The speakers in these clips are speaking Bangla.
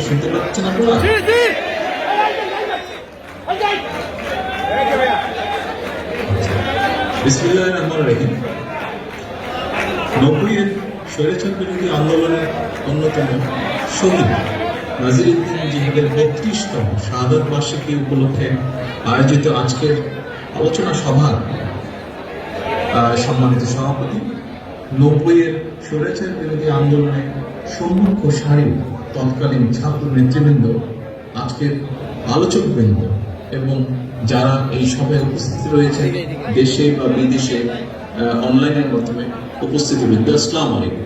শুনতে পাচ্ছেন আপনারা? বিসমিল্লাহির রহমানির রহিম। 90-এর স্বৈরাচার বিরোধী আন্দোলনের অন্যতম শহীদ নাজিরউদ্দিন জিহাদের ৩২তম শাহাদাত বার্ষিকী উপলক্ষে আয়োজিত আজকের আলোচনা সভার সম্মানিত সভাপতি, 90-এর স্বৈরাচার বিরোধী আন্দোলনে সম্মুখ সারির তৎকালীন ছাত্র নেতৃবৃন্দ, আজকের আলোচকবৃন্দ এবং যারা এই সভায় উপস্থিত রয়েছে দেশে বা বিদেশে অনলাইনের মাধ্যমে উপস্থিতবৃন্দ, আসসালামু আলাইকুম।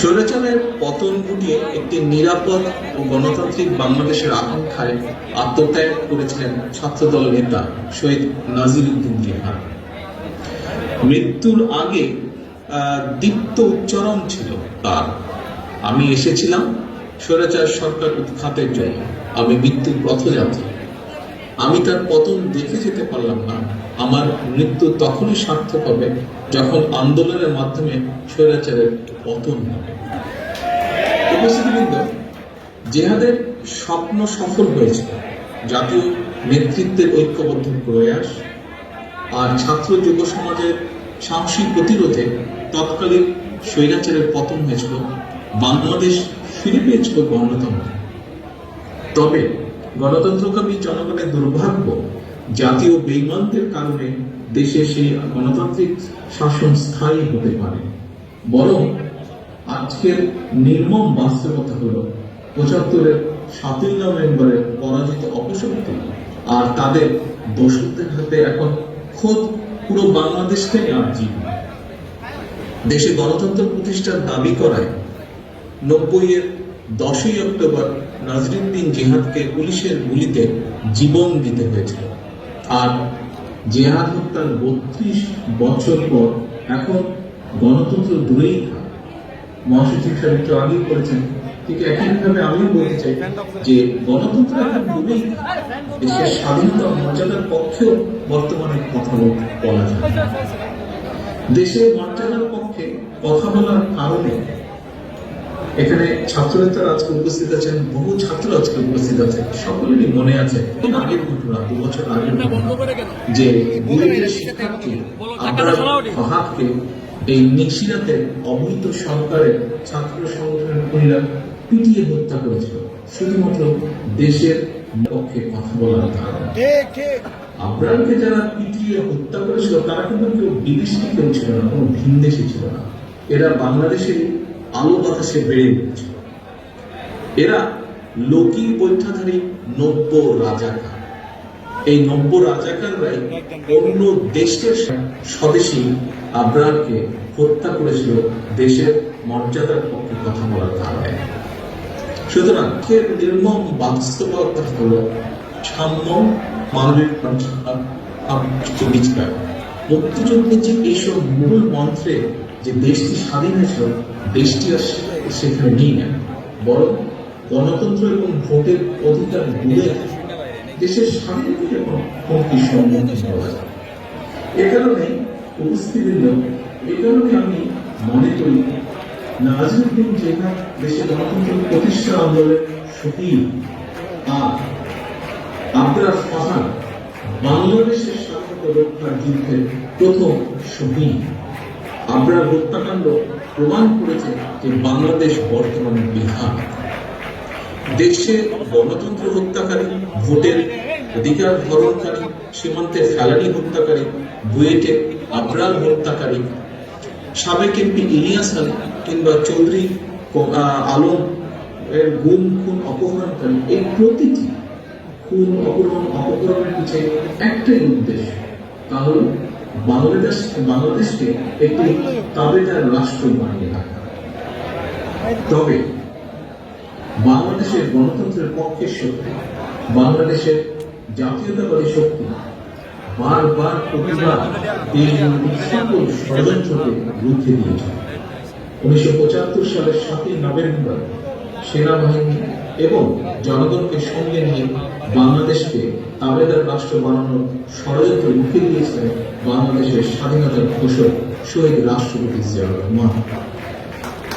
স্বৈরাচারের পতন ঘটিয়ে একটি নিরাপদ ও গণতান্ত্রিক বাংলাদেশের আকাঙ্ক্ষায় আত্মত্যাগ করেছিলেন ছাত্রদল নেতা শহীদ নাজিরউদ্দিন জিহাদ। মৃত্যুর আগে দীপ্ত উচ্চারণ ছিল তার, আমি এসেছিলাম স্বৈরাচার সরকার উৎখাতের জন্য, আমি মৃত্যুর পথযাত্রী। আমি তার পতন দেখে যেতে পারলাম না। আমার মৃত্যু তখনই সার্থক হবে যখন আন্দোলনের মাধ্যমে স্বৈরাচারের পতন হবে। উপস্থিতবৃন্দ, জিহাদের স্বপ্ন সফল হয়েছে। জাতীয় নেতৃত্বের ঐক্যবদ্ধ প্রয়াস আর ছাত্র যুব সমাজের সাহসী প্রতিরোধে তৎকালীন স্বৈরাচারের পতন হয়েছিল। বাংলাদেশ ফিরে পেয়েছিল গণতন্ত্র। তবে গণতন্ত্রকামী জনগণের দুর্ভাগ্য, জাতীয় বেইমানদের কারণে দেশে সেই গণতান্ত্রিক শাসন স্থায়ী হতে পারে। বরং আজকের নির্মম বাস্তবতা হলো ৭৫-এর ৭ই নভেম্বরের পরাজিত অপশক্তি আর তাদের দোষীদের হাতে এখন খোদ পুরো বাংলাদেশটাই আর্জি। দেশে গণতন্ত্র প্রতিষ্ঠার দাবি করায় ৯০-এর ১০ই অক্টোবর নাজিরউদ্দিন জিহাদকে পুলিশের গুলিতে জীবন দিতে হয়েছিল। আর জিহাদ হত্যার ৩২ বছর পর এখন গণতন্ত্র দূরেই থাক। মহাসচিব সাহেব একটু আগেই করেছেন, ঠিক একইভাবে আমিও বলতে চাই যে গণতন্ত্র এখন দূরেই থাক। দেশের স্বাধীনতা মর্যাদার পক্ষেও বর্তমানে কথা বলা যায়। দেশের মর্যাদার পক্ষে কথা বলার কারণে এখানে ছাত্রনেতারা আজকে উপস্থিত আছেন, বহু ছাত্র আজকে উপস্থিত আছে। সকলেরই মনে আছে আগের ঘটনা, ২ বছর আগের ঘটনা, যে বুয়েটের শিক্ষার্থী আবরার ফাহাদকে এই নিশিরাতে অবৈধ সরকারের ছাত্র সংগঠনের কর্মীরা পিটিয়ে হত্যা করেছিল শুধুমাত্র দেশের পক্ষে কথা বলার কারণে। আবরারকে যারা পিটিয়ে হত্যা করেছিল তারা কিন্তু কেউ বিদেশি কেউ ছিল না, কোনো ভিনদেশি ছিল না। এরা বাংলাদেশের আলো বাতাসে বেড়ে উঠেছিল। এরা লোকি বৈঠাধারী ৯০ রাজাকার। এই ৯০ রাজাকাররাই অন্য দেশের স্বদেশী আবরারকে হত্যা করেছিল দেশের মর্যাদার পক্ষে কথা বলার কারণে। সুতরাং নির্মম বাস্তবতা হলো সাম্য, মানবিক বিচার। মুক্তিযুদ্ধের যে এইসব মূল মন্ত্রে যে দেশটি স্বাধীন হয়েছিল, দেশটি আর সেখানে নেই না, বরং গণতন্ত্র এবং ভোটের অধিকার ভুলে দেশের স্বাধীনতা এবং হুমকির সম্মুখীন হওয়া যায়। এ কারণে আমি মনে করি নাজিরউদ্দিন জিহাদ দেশের গণতন্ত্র প্রতিষ্ঠা আন্দোলনের শহীদ আর আবরার ফাহাদ বাংলাদেশের স্বাধীনতা রক্ষার যুদ্ধের প্রথম শহীদ। আবরার হত্যাকাণ্ড প্রমাণ করেছে যে বাংলাদেশ বর্তমানে বিহার। দেশে গণতন্ত্র হত্যাকারী, ভোটের অধিকার হরণকারী, সীমান্তে ফেলানি হত্যাকারী, বুয়েটে আবরার হত্যাকারী, সাবেক এমপি ইলিয়াস আলী কিংবা চৌধুরী আলম এর গুম খুন অপহরণকারী, এই প্রতিটি খুন অপহরণের পিছিয়ে একটাই উদ্দেশ্য, তা হল বাংলাদেশকে একটি তাবেদার রাষ্ট্র বানিয়ে রাখা। তবে বাংলাদেশের গণতন্ত্রের পক্ষের শক্তি, বাংলাদেশের জাতীয়তাবাদী শক্তি বারবার প্রতিবার এই সকল ষড়যন্ত্রকে রুখে দিয়েছে। 1975 সালের 7ই নভেম্বর সেনাবাহিনী এবং জনগণকে সঙ্গে নিয়ে বাংলাদেশকে তাবেদার রাষ্ট্র বানানোর ষড়যন্ত্র মুখে দিয়েছিলেন বাংলাদেশের স্বাধীনতার ঘোষক শহীদ রাষ্ট্রপতি জিয়াউর রহমান।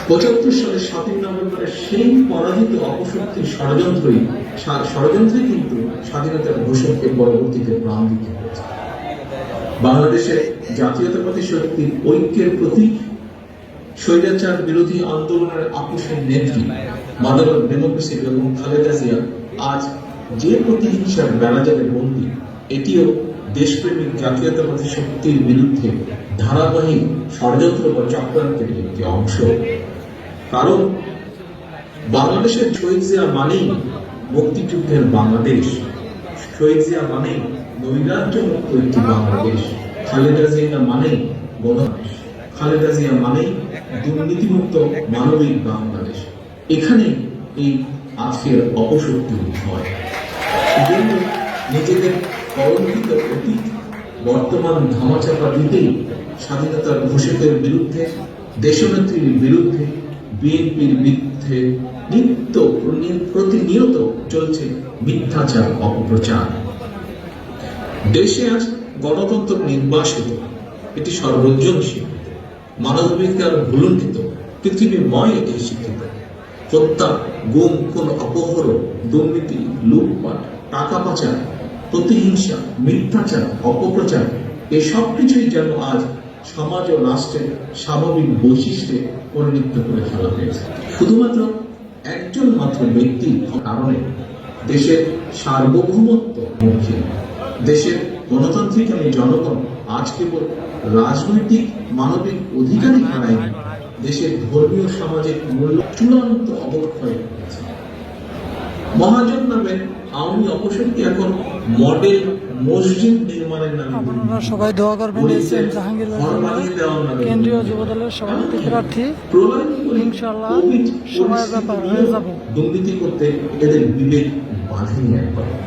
75 সালের 7ই নভেম্বরের সেই পরাজিত অপশক্তির ষড়যন্ত্রে কিন্তু স্বাধীনতার ঘোষককে পরবর্তীতে প্রাণ দিতে হয়েছে। বাংলাদেশের জাতীয়তাবাদী শক্তির ঐক্যের প্রতীক স্বৈরাচার বিরোধী আন্দোলনের আপোষের নেত্রী mother of democracy Begum Khaleda Zia আজ যে প্রতিহিংসার বেড়াজালে বন্দী, এটিও দেশপ্রেমিক জাতীয়তাবাদী শক্তির বিরুদ্ধে ধারাবাহিক ষড়যন্ত্র বা চক্রান্তের একটি অংশ। কারণ বাংলাদেশের শহীদ জিয়া মানেই মুক্তিযুদ্ধের বাংলাদেশ, শহীদ জিয়া মানেই নৈরাজ্য মুক্ত একটি বাংলাদেশ, খালেদা জিয়া মানেই গণতান্ত্রিক, খালেদা জিয়া মানেই দুর্নীতিমুক্ত মানবিক বাংলাদেশ। এখানে এই আজকের অপশক্তি হয়। সেজন্য নিজেদের কলঙ্কিত অতীত বর্তমান ধামাচাপা দিতেই স্বাধীনতার ঘোষকের বিরুদ্ধে, দেশনেত্রীর বিরুদ্ধে, বিএনপির বিরুদ্ধে প্রতিনিয়ত চলছে মিথ্যাচার, অপপ্রচার। দেশে আজ গণতন্ত্র নির্বাসিত, এটি সর্বজন স্বীকৃত, মানবাধিকার ভুলুণ্ঠিত, পৃথিবীময় এটি স্বীকৃত। হত্যা, গুম, খুন, অপহরণ, দুর্নীতি, লুটপাট, টাকা পাচার, প্রতিহিংসা, মিথ্যাচার, অপপ্রচার, এই সব কিছুই যেন আজ সমাজ ও রাষ্ট্রের স্বাভাবিক বৈশিষ্ট্যে পরিণত করে ফেলা হয়েছে। শুধুমাত্র একজন মাত্র ব্যক্তির কারণে দেশের সার্বভৌমত্ব হুমকি। দেশের গণতান্ত্রিক জনগণ আজ কেবল রাজনৈতিক মানবিক অধিকারই হারায়নি, দেশের ধর্মীয় সামাজিক মূল্য চূড়ান্ত অবক্ষয় হয়েছে। মহাজন নামে আওয়ামী অপশক্তি এখন মডেল মসজিদ নির্মাণের নামে আপনারা সবাই দোয়া করবেন। জাহাঙ্গীর কেন্দ্রীয় যুবদলের সভাপতি প্রার্থী, ইনশাআল্লাহ সময়ের ব্যাপার হয়ে যাবে। দুর্নীতি করতে এদের বিবেক বাঁধেনি একবার।